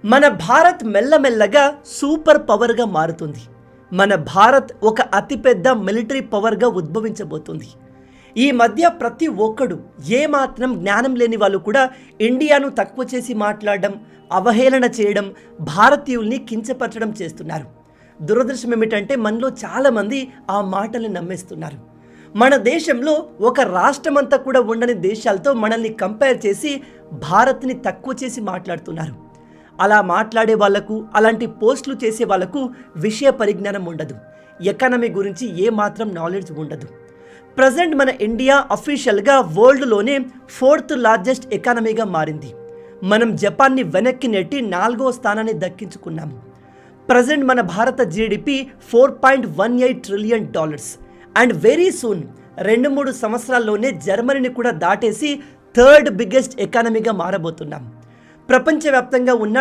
మన భారత్ మెల్లమెల్లగా సూపర్ పవర్గా మారుతుంది. మన భారత్ ఒక అతిపెద్ద మిలిటరీ పవర్గా ఉద్భవించబోతుంది. ఈ మధ్య ప్రతి ఒక్కడు ఏమాత్రం జ్ఞానం లేని వాళ్ళు కూడా ఇండియాను తక్కువ చేసి మాట్లాడడం, అవహేళన చేయడం, భారతీయుల్ని కించపరచడం చేస్తున్నారు. దురదృష్టం ఏమిటంటే మనలో చాలామంది ఆ మాటల్ని నమ్మేస్తున్నారు. మన దేశంలో ఒక రాష్ట్రమంతా కూడా ఉండని దేశాలతో మనల్ని కంపేర్ చేసి భారత్ని తక్కువ చేసి మాట్లాడుతున్నారు. అలా మాట్లాడే వాళ్లకు, అలాంటి పోస్టులు చేసే వాళ్లకు విషయ పరిజ్ఞానం ఉండదు. ఎకానమీ గురించి ఏమాత్రం నాలెడ్జ్ ఉండదు. ప్రజెంట్ మన ఇండియా అఫీషియల్గా వరల్డ్లోనే 4th లార్జెస్ట్ ఎకానమీగా మారింది. మనం జపాన్ని వెనక్కి నెట్టి 4వ స్థానాన్ని దక్కించుకున్నాము. ప్రజెంట్ మన భారత GDP $4.18 trillion and very soon 2-3 సంవత్సరాల్లోనే జర్మనీని కూడా దాటేసి 3rd బిగ్గెస్ట్ ఎకానమీగా మారబోతున్నాం. ప్రపంచవ్యాప్తంగా ఉన్న